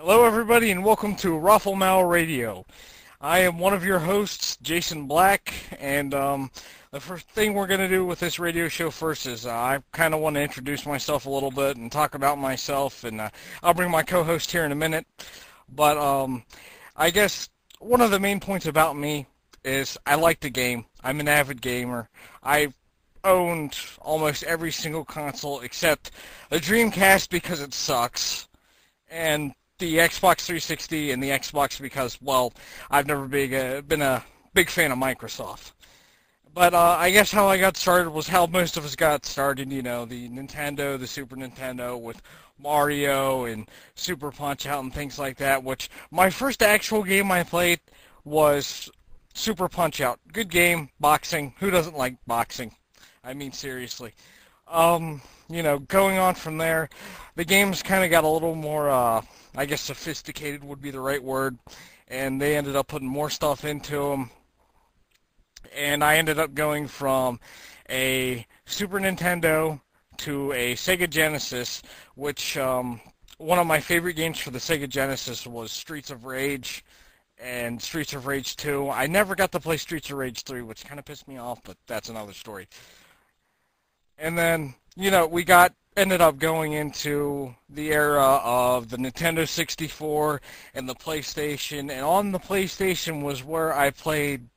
Hello, everybody, and welcome to Roflmao I am one of your hosts, Jason Black, and the first thing we're going to do with this radio show first is I kind of want to introduce myself a little bit and talk about myself, and I'll bring my co-host here in a minute. But I guess one of the main points about me is I like the game. I'm an avid gamer. I owned almost every single console except the Dreamcast because it sucks, and the Xbox 360 and the Xbox because, well, I've never been a big fan of Microsoft. But I guess how I got started was how most of us got started, you know, the Nintendo, the Super Nintendo with Mario and Super Punch-Out and things like that, which my first actual game I played was Super Punch-Out. Good game, boxing. Who doesn't like boxing? I mean, seriously. You know, going on from there, the games kind of got a little more, I guess sophisticated would be the right word, and they ended up putting more stuff into them, and I ended up going from a Super Nintendo to a Sega Genesis, which, one of my favorite games for the Sega Genesis was Streets of Rage and Streets of Rage 2. I never got to play Streets of Rage 3, which kind of pissed me off, but that's another story. And then, you know, we ended up going into the era of the Nintendo 64 and the PlayStation, and on the PlayStation was where I played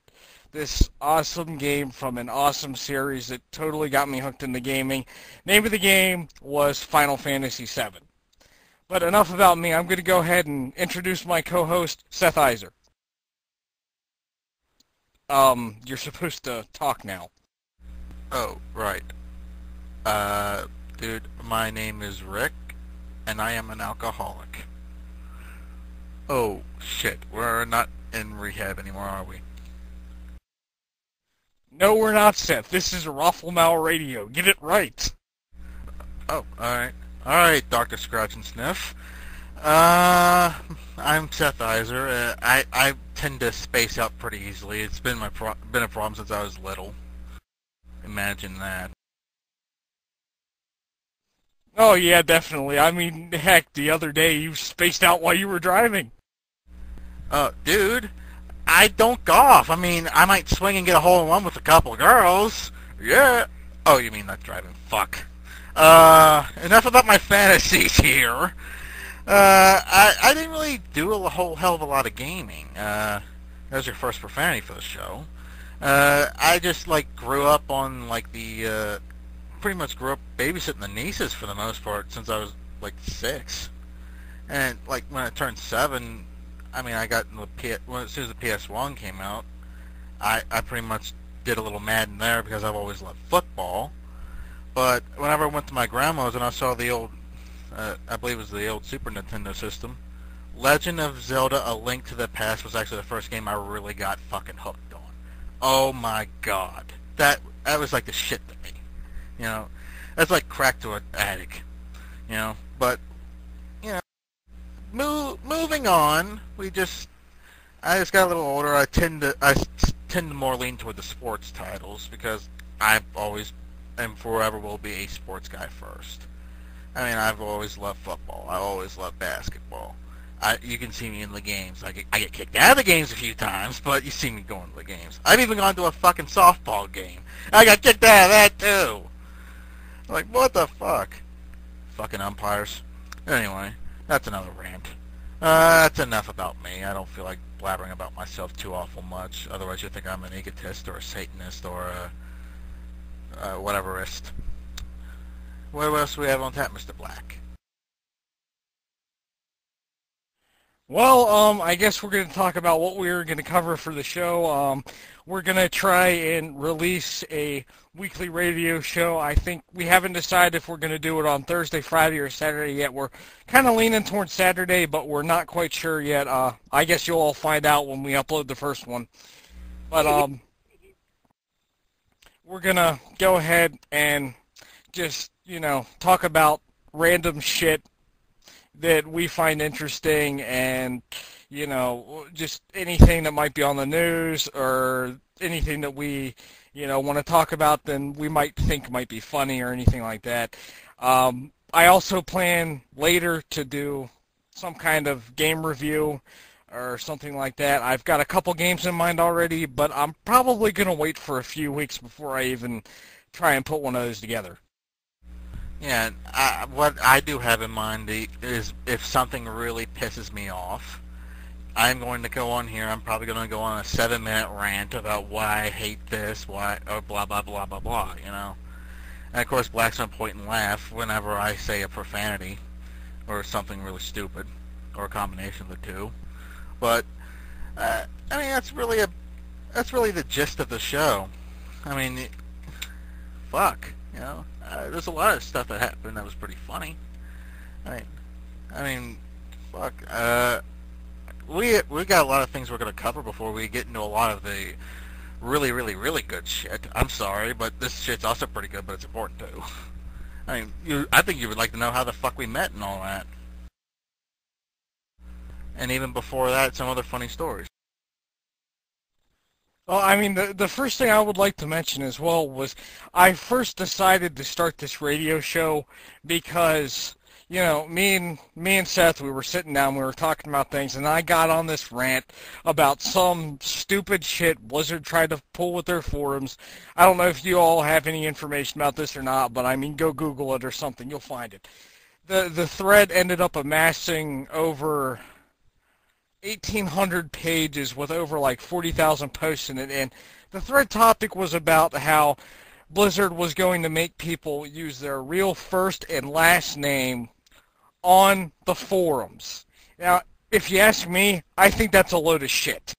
this awesome game from an awesome series that totally got me hooked into gaming. Name of the game was Final Fantasy VII. But enough about me. I'm going to go ahead and introduce my co-host, Seth Iser. You're supposed to talk now. Oh, right. Dude, my name is Rick, and I am an alcoholic. Oh, shit, we're not in rehab anymore, are we? No, we're not, Seth. This is Roflmao Radio. Get it right. Oh, alright. Alright, Dr. Scratch and Sniff. I'm Seth Iser. I tend to space out pretty easily. It's been a problem since I was little. Imagine that. Oh, yeah, definitely. I mean, heck, the other day you spaced out while you were driving. Dude, I don't golf. I mean, I might swing and get a hole-in-one with a couple of girls. Yeah. Oh, you mean not driving. Fuck. Enough about my fantasies here. I didn't really do a whole hell of a lot of gaming. There's your first profanity for the show. I just, like, grew up on, like, pretty much grew up babysitting the nieces for the most part since I was like 6, and like when I turned 7, I mean I got in as soon as the PS1 came out, I pretty much did a little Madden there because I've always loved football. But whenever I went to my grandma's and I saw the old, I believe it was the old Super Nintendo system, Legend of Zelda: A Link to the Past was actually the first game I really got fucking hooked on. Oh my god, that was like the shit to me. You know, that's like crack to an addict, you know, but, you know, moving on, I just got a little older. I tend to more lean toward the sports titles because I've always, and forever will be, a sports guy first. I mean, I've always loved football. I always loved basketball. You can see me in the games. I get kicked out of the games a few times, but you see me going to the games. I've even gone to a fucking softball game. I got kicked out of that, too. Like, what the fuck? Fucking umpires. Anyway, that's another rant. That's enough about me. I don't feel like blabbering about myself too awful much. Otherwise you'll think I'm an egotist or a Satanist or a whateverist. What else do we have on tap, Mr. Black? Well, I guess we're going to talk about what we're going to cover for the show. We're going to try and release a weekly radio show. I think we haven't decided if we're going to do it on Thursday, Friday, or Saturday yet. We're kind of leaning towards Saturday, but we're not quite sure yet. I guess you'll all find out when we upload the first one. But we're going to go ahead and just, you know, talk about random shit that we find interesting, and, you know, just anything that might be on the news or anything that we, you know, want to talk about then we might think might be funny or anything like that. I also plan later to do some kind of game review or something like that. I've got a couple games in mind already, but I'm probably going to wait for a few weeks before I even try and put one of those together. Yeah, what I do have in mind is if something really pisses me off, I'm going to go on here. I'm probably going to go on a 7-minute rant about why I hate this, why, or blah, blah, blah, blah, blah, you know. And of course, Black's going to point and laugh whenever I say a profanity or something really stupid, or a combination of the two. But I mean, that's really the gist of the show. I mean, fuck, you know. There's a lot of stuff that happened that was pretty funny. I mean, fuck. We got a lot of things we're gonna cover before we get into a lot of the really, really, really good shit. I'm sorry, but this shit's also pretty good, but it's important too. I mean, I think you would like to know how the fuck we met and all that. And even before that, some other funny stories. Well, I mean, the first thing I would like to mention as well was I first decided to start this radio show because, you know, me and Seth, we were sitting down, we were talking about things, and I got on this rant about some stupid shit Blizzard tried to pull with their forums. I don't know if you all have any information about this or not, but I mean, go Google it or something, you'll find it. The thread ended up amassing over 1,800 pages with over like 40,000 posts in it, and the thread topic was about how Blizzard was going to make people use their real first and last name on the forums. Now, if you ask me, I think that's a load of shit.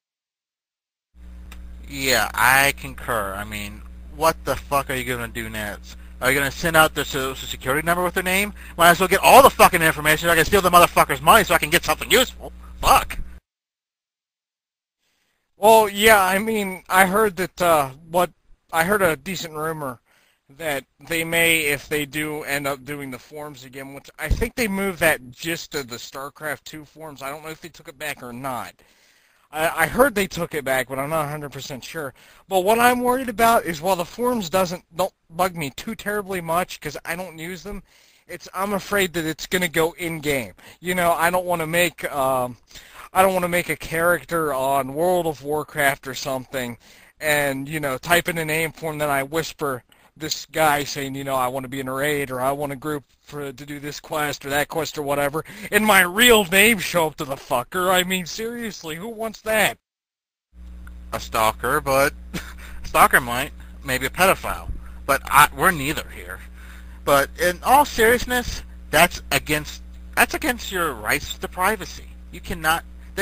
Yeah, I concur. I mean, what the fuck are you gonna do next? Are you gonna send out their social security number with their name? Might as well get all the fucking information so I can steal the motherfucker's money so I can get something useful. Fuck. Well, yeah, I mean, I heard that, I heard a decent rumor that they may, if they do end up doing the forums again, which I think they moved that just to the StarCraft 2 forums. I don't know if they took it back or not. I heard they took it back, but I'm not 100% sure. But what I'm worried about is while the forums don't bug me too terribly much because I don't use them, I'm afraid that it's going to go in-game. You know, I don't want to make a character on World of Warcraft or something and, you know, type in a name for him, then I whisper this guy saying, you know, I want to be in a raid or I want a group to do this quest or that quest or whatever, and my real name show up to the fucker. I mean, seriously, who wants that? A stalker, but a stalker might. Maybe a pedophile. But we're neither here. But in all seriousness, that's against your rights to privacy. They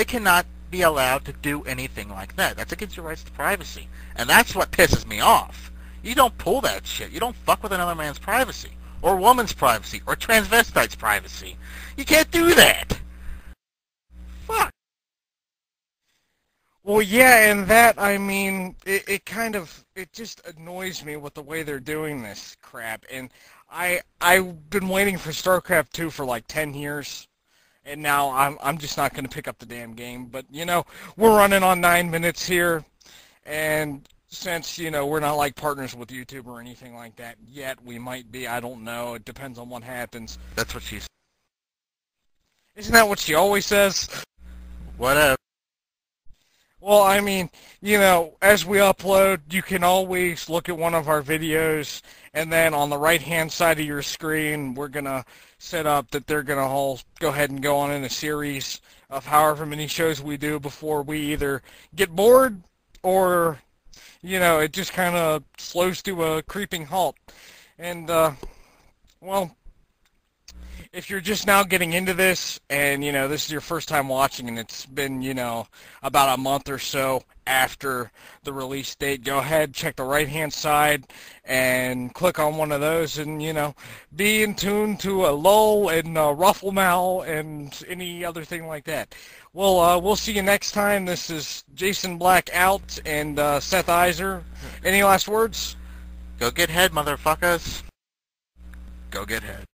cannot be allowed to do anything like that. That's against your rights to privacy. And that's what pisses me off. You don't pull that shit. You don't fuck with another man's privacy. Or woman's privacy. Or transvestite's privacy. You can't do that. Fuck. Well, yeah, and that, I mean, it just annoys me with the way they're doing this crap. And I've been waiting for StarCraft 2 for like 10 years. And now I'm just not going to pick up the damn game. But, you know, we're running on 9 minutes here. And since, you know, we're not like partners with YouTube or anything like that yet, we might be. I don't know. It depends on what happens. That's what she said. Isn't that what she always says? Whatever. Well, I mean, you know, as we upload, you can always look at one of our videos, and then on the right-hand side of your screen, we're going to set up that they're going to all go ahead and go on in a series of however many shows we do before we either get bored or, you know, it just kind of slows to a creeping halt. And, well, if you're just now getting into this and, you know, this is your first time watching and it's been, you know, about a month or so after the release date, go ahead, check the right-hand side and click on one of those and, you know, be in tune to a lull and Roflmao and any other thing like that. Well, we'll see you next time. This is Jason Black out and Seth Iser. Any last words? Go get head, motherfuckers. Go get head.